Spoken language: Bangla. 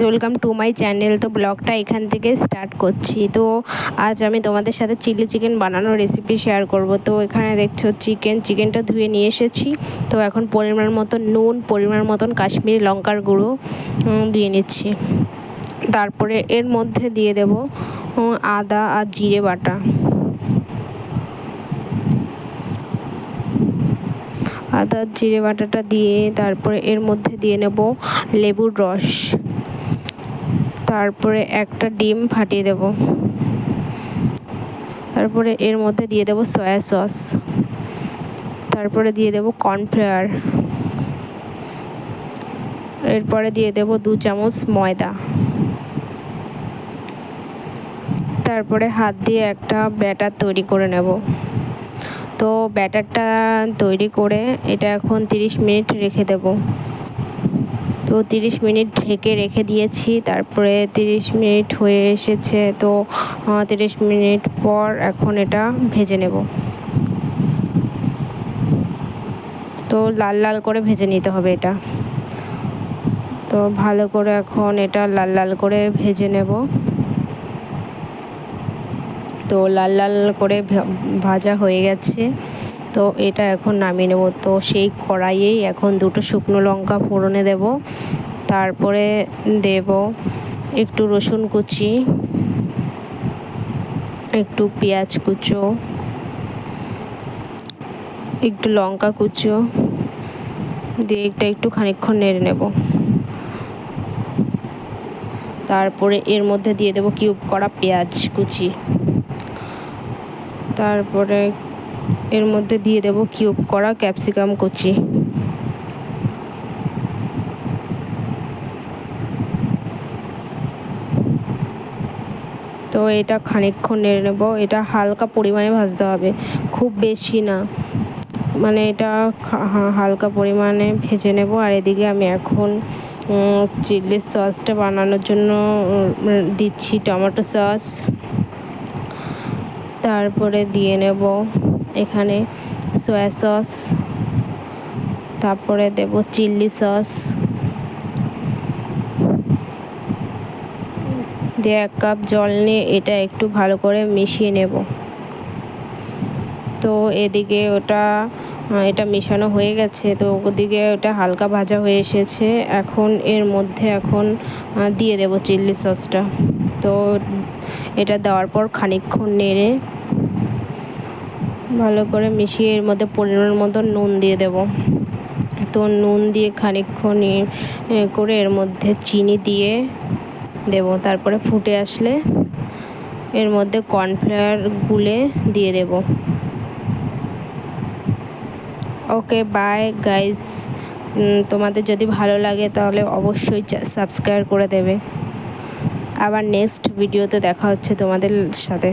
Welcome to my channel. তো ব্লগটা এখান থেকে স্টার্ট করছি। তো আজ আমি তোমাদের সাথে চিলি চিকেন বানানোর রেসিপি শেয়ার করব। তো এখানে দেখছো চিকেনটা ধুয়ে নিয়ে এসেছি। তো এখন পরিমাণ মতন নুন, পরিমাণ মতন কাশ্মীরি লঙ্কার গুঁড়ো দিয়ে নিচ্ছি। তারপরে এর মধ্যে দিয়ে দেব আদা আর জিরে বাটা। আদা জিরে বাটাটা দিয়ে তারপরে এর মধ্যে দিয়ে নেব লেবুর রস। তারপরে একটা ডিম ফাটিয়ে দেব। তারপরে এর মধ্যে দিয়ে দেব সয়া সস। তারপরে দিয়ে দেব কর্নফ্লাওয়ার। এরপরে দিয়ে দেব 2 চামচ ময়দা। তারপরে হাত দিয়ে একটা ব্যাটার তৈরি করে নেব। তো ব্যাটারটা তৈরি করে এটা এখন 30 মিনিট রেখে দেব। তো 30 মিনিট ঢেকে রেখে দিয়েছি। তারপরে 30 মিনিট হয়ে এসেছে। তো 30 মিনিট পর এখন এটা ভেজে নেব। তো লাল লাল করে ভেজে নিতে হবে এটা। তো ভালো করে এখন এটা লাল লাল করে ভেজে নেব। তো লাল লাল করে ভাজা হয়ে গেছে। তো এটা এখন নামিয়ে নেব। তো সেই কড়াইয়েই এখন 2টো শুকনো লঙ্কা ফোড়নে দেব। তারপরে দেব একটু রসুন কুচি, একটু পেঁয়াজ কুচো, একটু লঙ্কা কুচো দিয়ে একটু খানিকক্ষণ নেড়ে নেব। তারপরে এর মধ্যে দিয়ে দেব কিউব করা পেঁয়াজ কুচি। তারপরে এর মধ্যে দিয়ে দেব কিউব করা ক্যাপসিকাম কুচি। তো এটা খানিকক্ষণ নেড়ে নেব। এটা হালকা পরিমাণে ভাজতে হবে, খুব বেশি না, মানে এটা হালকা পরিমাণে ভেজে নেব। আর এদিকে আমি এখন চিলি সসটা বানানোর জন্য দিচ্ছি টমেটো সস। তারপরে দিয়ে নেব এখানে সয়া সস। তারপরে দেব চিলি সস দিয়ে 1 কাপ জল নিয়ে এটা একটু ভালো করে মিশিয়ে নেব। তো এদিকে এটা মেশানো হয়ে গেছে। তো ওদিকে ওটা হালকা ভাজা হয়ে এসেছে। এখন এর মধ্যে দিয়ে দেব চিলি সসটা। তো এটা দেওয়ার পর খানিকক্ষণ নেড়ে ভালো করে মিশিয়ে এর মধ্যে পরিমাণ মতো নুন দিয়ে দেব। তো নুন দিয়ে খানিকক্ষণ করে এর মধ্যে চিনি দিয়ে দেব। তারপরে ফুটে আসলে এর মধ্যে কর্নফ্লাওয়ার গুলে দিয়ে দেব। ওকে, বাই গাইস। তোমাদের যদি ভালো লাগে তাহলে অবশ্যই সাবস্ক্রাইব করে দেবে। আবার নেক্সট ভিডিওতে দেখা হচ্ছে তোমাদের সাথে।